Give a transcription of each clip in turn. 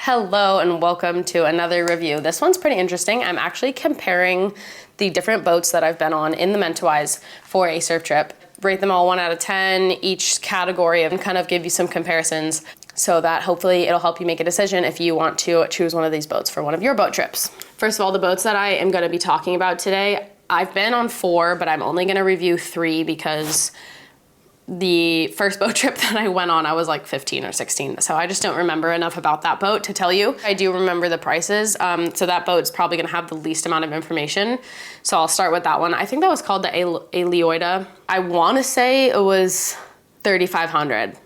Hello and welcome to another review. This one's pretty interesting. I'm actually comparing the different boats that I've been on in the Mentawais for a surf trip. Rate them all 1 out of 10, each category, and kind of give you some comparisons so that hopefully it'll help you make a decision if you want to choose one of these boats for one of your boat trips. First of all, the boats that I am going to be talking about today, I've been on 4, but I'm only going to review 3 because the first boat trip that I went on, I was like 15 or 16. So I just don't remember enough about that boat to tell you. I do remember the prices. So that boat's probably gonna have the least amount of information. So I'll start with that one. I think that was called the Aleoida. I wanna say it was 3,500.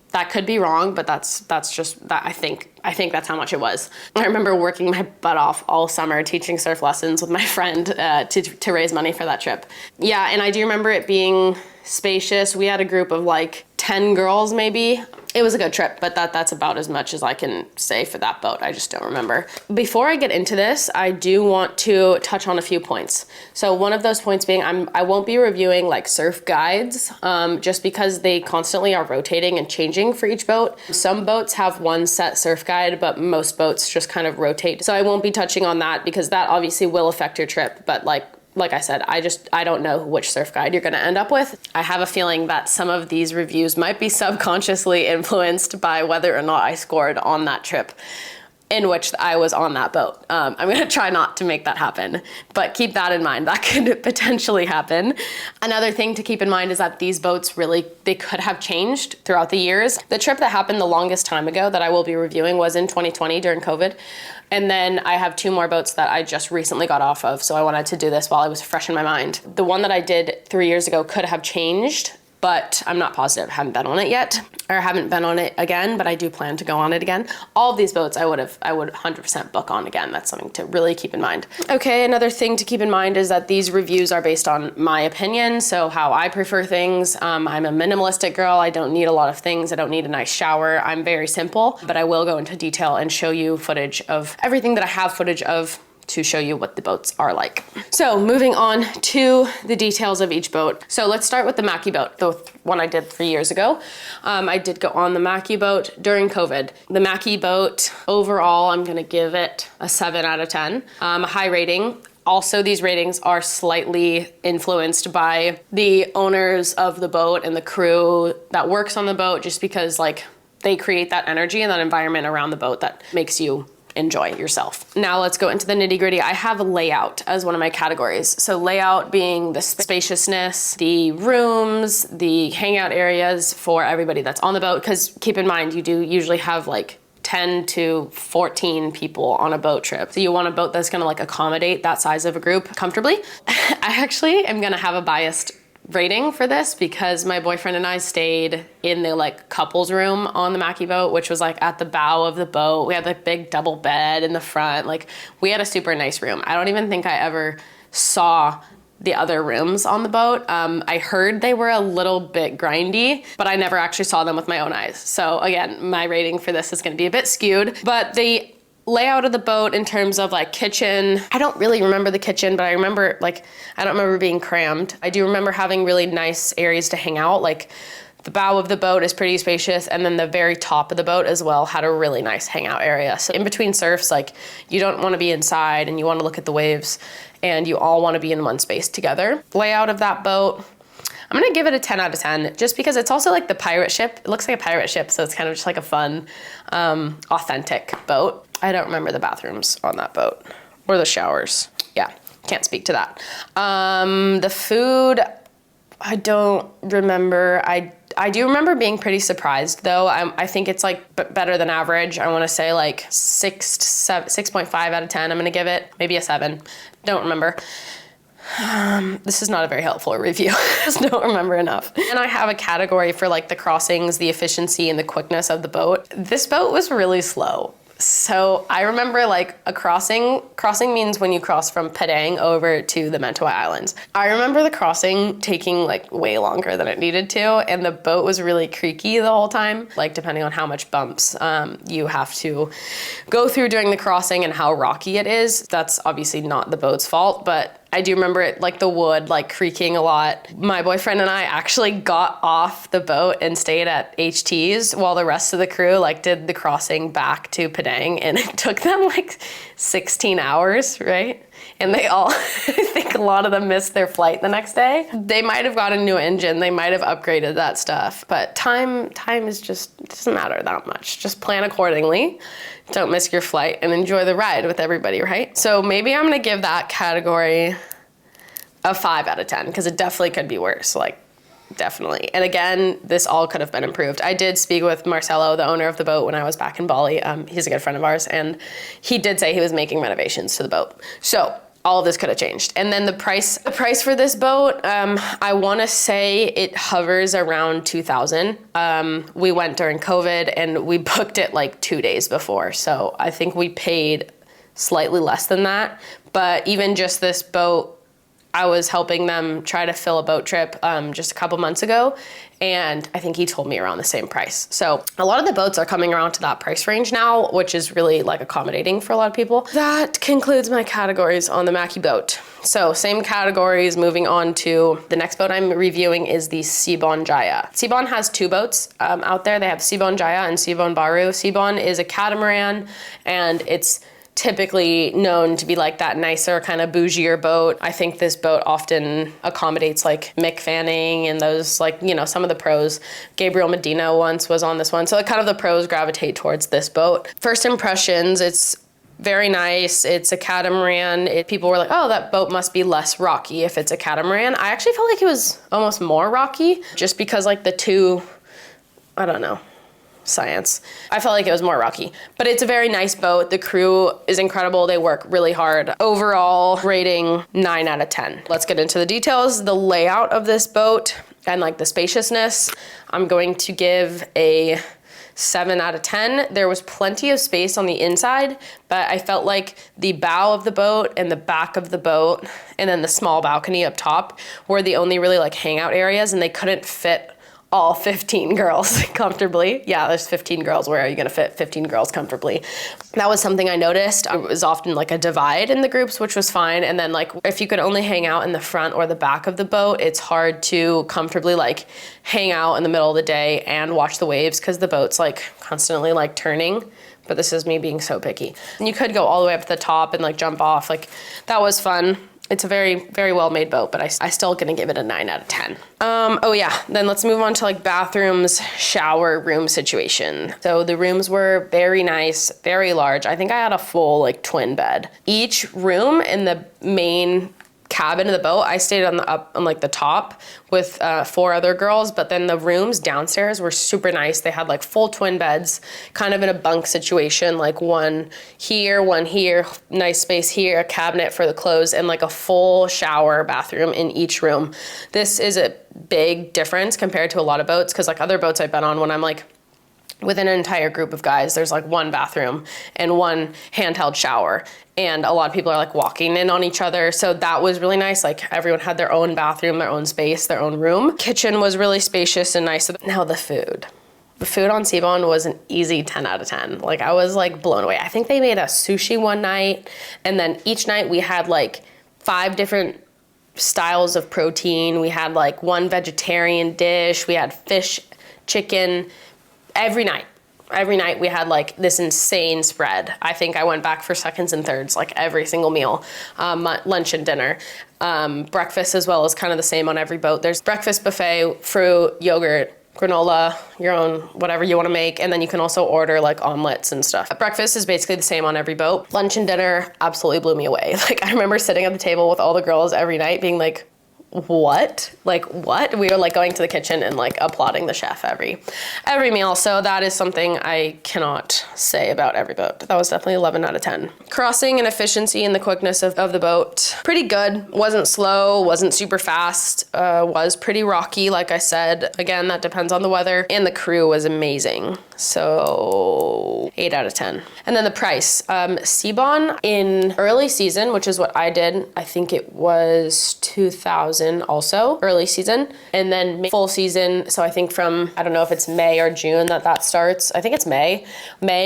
That could be wrong, but that's just that. I think that's how much it was. I remember working my butt off all summer teaching surf lessons with my friend to raise money for that trip. Yeah, and I do remember it being spacious. We had a group of like 10 girls maybe. It was a good trip, but that's about as much as I can say for that boat. I just don't remember. Before I get into this, I do want to touch on a few points. So one of those points being I won't be reviewing like surf guides just because they constantly are rotating and changing for each boat. Some boats have one set surf guide, but most boats just kind of rotate. So I won't be touching on that because that obviously will affect your trip, but like I said, I don't know which surf guide you're gonna end up with. I have a feeling that some of these reviews might be subconsciously influenced by whether or not I scored on that trip in which I was on that boat. I'm gonna try not to make that happen, but keep that in mind. That could potentially happen. Another thing to keep in mind is that these boats really, they could have changed throughout the years. The trip that happened the longest time ago that I will be reviewing was in 2020 during COVID. And then I have 2 more boats that I just recently got off of, so I wanted to do this while it was fresh in my mind. The one that I did 3 years ago could have changed, but I'm not positive. I haven't been on it yet, or haven't been on it again, but I do plan to go on it again. All of these boats I would 100% book on again. That's something to really keep in mind. Okay, another thing to keep in mind is that these reviews are based on my opinion, so how I prefer things. I'm a minimalistic girl. I don't need a lot of things. I don't need a nice shower. I'm very simple, but I will go into detail and show you footage of everything that I have footage of to show you what the boats are like. So moving on to the details of each boat. So let's start with the Mackie boat, the one I did 3 years ago. I did go on the Mackie boat during COVID. The Mackie boat, overall, I'm gonna give it a 7 out of 10, a high rating. Also, these ratings are slightly influenced by the owners of the boat and the crew that works on the boat, just because like they create that energy and that environment around the boat that makes you enjoy yourself. Now let's go into the nitty gritty. I have layout as one of my categories. So layout being the spaciousness, the rooms, the hangout areas for everybody that's on the boat. Because keep in mind, you do usually have like 10 to 14 people on a boat trip. So you want a boat that's gonna like accommodate that size of a group comfortably. I actually am gonna have a biased rating for this because my boyfriend and I stayed in the like couples room on the Mackie boat, which was like at the bow of the boat. We had like big double bed in the front. Like we had a super nice room. I don't even think I ever saw the other rooms on the boat. I heard they were a little bit grindy, but I never actually saw them with my own eyes. So again, my rating for this is gonna be a bit skewed, but the layout of the boat in terms of like kitchen, I don't really remember the kitchen, but I remember I don't remember being crammed. I do remember having really nice areas to hang out. Like the bow of the boat is pretty spacious, and then the very top of the boat as well had a really nice hangout area. So in between surfs, like you don't want to be inside and you want to look at the waves and you all want to be in one space together. Layout of that boat, I'm gonna give it a 10 out of 10 just because it's also like the pirate ship. It looks like a pirate ship, so it's kind of just like a fun, authentic boat. I don't remember the bathrooms on that boat or the showers. Yeah, can't speak to that. The food, I don't remember. I do remember being pretty surprised though. I think it's like better than average. I wanna say like 6.5 out of 10. I'm gonna give it maybe a 7. Don't remember. This is not a very helpful review. I just don't remember enough. And I have a category for like the crossings, the efficiency and the quickness of the boat. This boat was really slow. So I remember like a crossing means when you cross from Padang over to the Mentawai Islands. I remember the crossing taking like way longer than it needed to, and the boat was really creaky the whole time. Like depending on how much bumps you have to go through during the crossing and how rocky it is. That's obviously not the boat's fault, but I do remember it, like the wood, like creaking a lot. My boyfriend and I actually got off the boat and stayed at HT's while the rest of the crew like did the crossing back to Padang, and it took them like 16 hours, right? And they all, I think a lot of them missed their flight the next day. They might have got a new engine, they might have upgraded that stuff, but time is just, it doesn't matter that much. Just plan accordingly, don't miss your flight, and enjoy the ride with everybody, right? So maybe I'm gonna give that category a 5 out of 10, because it definitely could be worse, like definitely. And again, this all could have been improved. I did speak with Marcelo, the owner of the boat, when I was back in Bali. He's a good friend of ours, and he did say he was making renovations to the boat. So all of this could have changed. And then the price for this boat, I wanna say it hovers around 2,000. We went during COVID and we booked it like 2 days before. So I think we paid slightly less than that. But even just this boat, I was helping them try to fill a boat trip just a couple months ago, and I think he told me around the same price. So a lot of the boats are coming around to that price range now, which is really like accommodating for a lot of people. That concludes my categories on the Mackie boat. So same categories, moving on to the next boat I'm reviewing is the Sibon Jaya. Sibon has 2 boats out there. They have Sibon Jaya and Sibon Baru. Sibon is a catamaran, and it's typically known to be like that nicer kind of bougier boat. I think this boat often accommodates like Mick Fanning and those, like, you know, some of the pros. Gabriel Medina once was on this one. So kind of the pros gravitate towards this boat. First impressions, it's very nice. It's a catamaran. People were like, oh, that boat must be less rocky if it's a catamaran. I actually felt like it was almost more rocky, just because like the two, I don't know, science. I felt like it was more rocky, but it's a very nice boat. The crew is incredible. They work really hard. Overall rating 9 out of 10. Let's get into the details. The layout of this boat and like the spaciousness, I'm going to give a 7 out of 10. There was plenty of space on the inside, but I felt like the bow of the boat and the back of the boat and then the small balcony up top were the only really like hangout areas, and they couldn't fit all 15 girls comfortably. Yeah, there's 15 girls. Where are you gonna fit 15 girls comfortably? That was something I noticed. It was often like a divide in the groups, which was fine. And then like, if you could only hang out in the front or the back of the boat, it's hard to comfortably like hang out in the middle of the day and watch the waves, because the boat's like constantly like turning. But this is me being so picky. And you could go all the way up to the top and like jump off. Like, that was fun. It's a very, very well-made boat, but I still gonna give it a 9 out of 10. Oh yeah, then let's move on to like bathrooms, shower room situation. So the rooms were very nice, very large. I think I had a full like twin bed. Each room in the main cabin of the boat, I stayed on the top with 4 other girls, but then the rooms downstairs were super nice. They had like full twin beds, kind of in a bunk situation, like one here, nice space here, a cabinet for the clothes, and like a full shower bathroom in each room. This is a big difference compared to a lot of boats, because like other boats I've been on, when I'm like with an entire group of guys, there's like one bathroom and one handheld shower, and a lot of people are like walking in on each other. So that was really nice. Like, everyone had their own bathroom, their own space, their own room. Kitchen was really spacious and nice. Now the food. The food on Sibon was an easy 10 out of 10. Like, I was like blown away. I think they made a sushi one night, and then each night we had like 5 different styles of protein. We had like one vegetarian dish. We had fish, chicken. Every night we had like this insane spread. I think I went back for seconds and thirds, like every single meal, lunch and dinner. Breakfast as well is kind of the same on every boat. There's breakfast buffet, fruit, yogurt, granola, your own, whatever you want to make. And then you can also order like omelets and stuff. Breakfast is basically the same on every boat. Lunch and dinner absolutely blew me away. Like, I remember sitting at the table with all the girls every night being like, what? Like, what? We were like going to the kitchen and like applauding the chef every meal. So that is something I cannot say about every boat. That was definitely 11 out of 10. Crossing and efficiency and the quickness of the boat, pretty good. Wasn't slow, wasn't super fast, was pretty rocky, like I said. Again, that depends on the weather. And the crew was amazing. So 8 out of 10. And then the price. Sibon in early season, which is what I did, I think it was 2,000 also, early season. And then full season, so I think from, I don't know if it's May or June that starts. I think it's May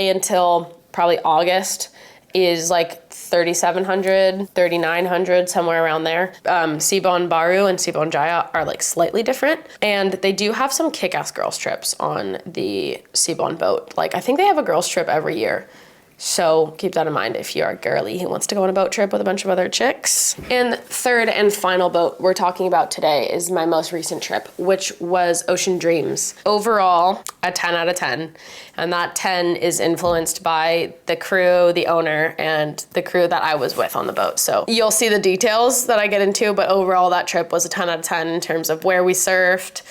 until probably August. is like 3,700, 3,900, somewhere around there. Sibon Baru and Sibon Jaya are like slightly different. And they do have some kick-ass girls trips on the Sibon boat. Like I think they have a girls trip every year. So keep that in mind if you're a girly who wants to go on a boat trip with a bunch of other chicks. And third and final boat we're talking about today is my most recent trip, which was Ocean Dreams. Overall, a 10 out of 10. And that 10 is influenced by the crew, the owner, and the crew that I was with on the boat. So you'll see the details that I get into, but overall that trip was a 10 out of 10 in terms of where we surfed,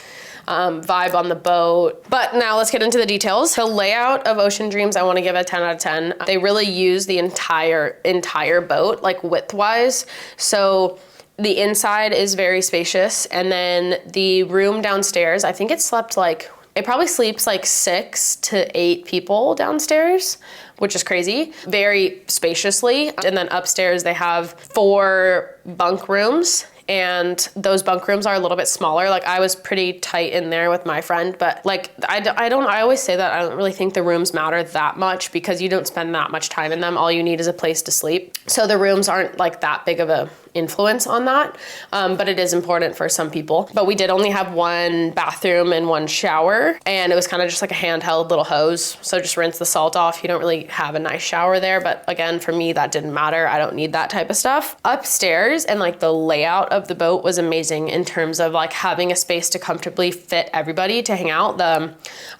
vibe on the boat. But now let's get into the details. The layout of Ocean Dreams, I want to give a 10 out of 10. They really use the entire boat, like width-wise. So the inside is very spacious, and then the room downstairs, I think it probably sleeps like 6 to 8 people downstairs, which is crazy, very spaciously. And then upstairs they have 4 bunk rooms, and those bunk rooms are a little bit smaller. Like I was pretty tight in there with my friend, but like I always say that I don't really think the rooms matter that much because you don't spend that much time in them. All you need is a place to sleep. So the rooms aren't like that big of a influence on that, but it is important for some people. But we did only have 1 bathroom and 1 shower, and it was kind of just like a handheld little hose. So just rinse the salt off. You don't really have a nice shower there, but again, for me, that didn't matter. I don't need that type of stuff. Upstairs and like the layout of the boat was amazing in terms of like having a space to comfortably fit everybody to hang out. The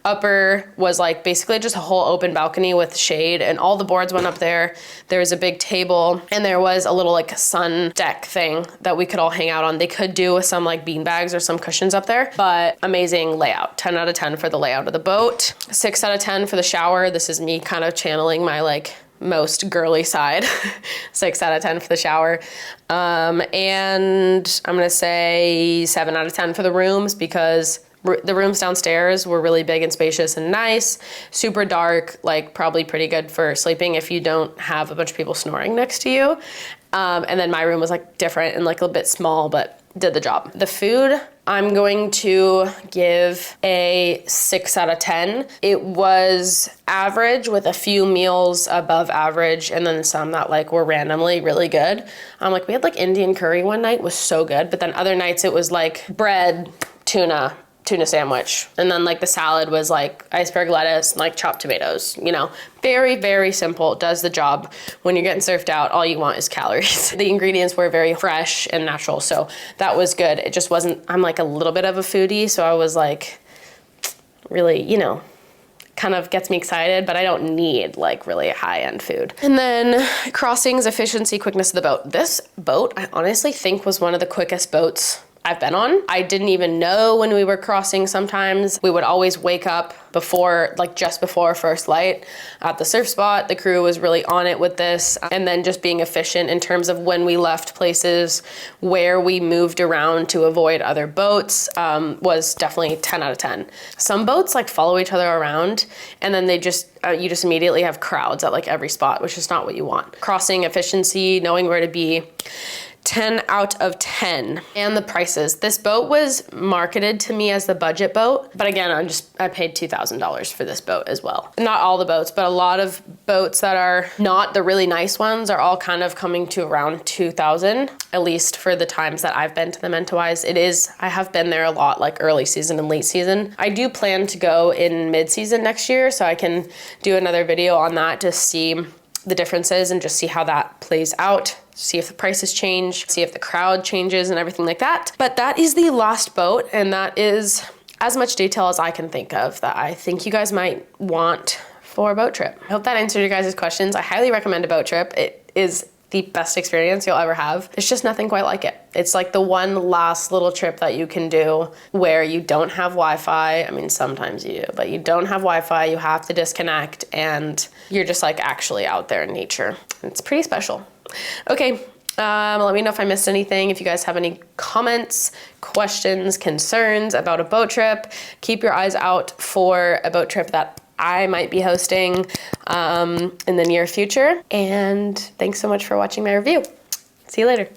upper was like basically just a whole open balcony with shade, and all the boards went up there. There was a big table, and there was a little like sun deck thing that we could all hang out on. They could do with some like bean bags or some cushions up there, but amazing layout. 10 out of 10 for the layout of the boat. 6 out of 10 for the shower. This is me kind of channeling my like most girly side. 6 out of 10 for the shower. And I'm gonna say 7 out of 10 for the rooms because the rooms downstairs were really big and spacious and nice, super dark, like probably pretty good for sleeping if you don't have a bunch of people snoring next to you. And then my room was like different and like a bit small, but did the job. The food, I'm going to give a 6 out of 10. It was average with a few meals above average, and then some that like were randomly really good. We had like Indian curry one night, was so good, but then other nights it was like bread, tuna sandwich. And then like the salad was like iceberg lettuce and like chopped tomatoes, you know, very, very simple, does the job. When you're getting surfed out, all you want is calories. The ingredients were very fresh and natural, so that was good. It just wasn't, I'm like a little bit of a foodie, so I was like really, you know, kind of gets me excited, but I don't need like really high-end food. And then crossings, efficiency, quickness of the boat. This boat, I honestly think was one of the quickest boats I've been on. I didn't even know when we were crossing sometimes. We would always wake up before, like just before first light at the surf spot. The crew was really on it with this. And then just being efficient in terms of when we left places, where we moved around to avoid other boats, was definitely 10 out of 10. Some boats like follow each other around, and then they just, you just immediately have crowds at like every spot, which is not what you want. Crossing, efficiency, knowing where to be. 10 out of 10. And the prices. This boat was marketed to me as the budget boat, but again, I paid $2,000 for this boat as well. Not all the boats, but a lot of boats that are not the really nice ones are all kind of coming to around $2,000, at least for the times that I've been to the Mentawais. I have been there a lot, like early season and late season. I do plan to go in mid-season next year, so I can do another video on that to see the differences and just see how that plays out. See if the prices change, see if the crowd changes and everything like that. But that is the last boat, and that is as much detail as I can think of that I think you guys might want for a boat trip. I hope that answered your guys' questions. I highly recommend a boat trip. It is the best experience you'll ever have. There's just nothing quite like it. It's like the one last little trip that you can do where you don't have Wi-Fi. I mean, sometimes you do, but you don't have Wi-Fi, you have to disconnect, and you're just like actually out there in nature. It's pretty special. Okay, let me know if I missed anything. If you guys have any comments, questions, concerns about a boat trip, keep your eyes out for a boat trip that I might be hosting in the near future. And thanks so much for watching my review. See you later.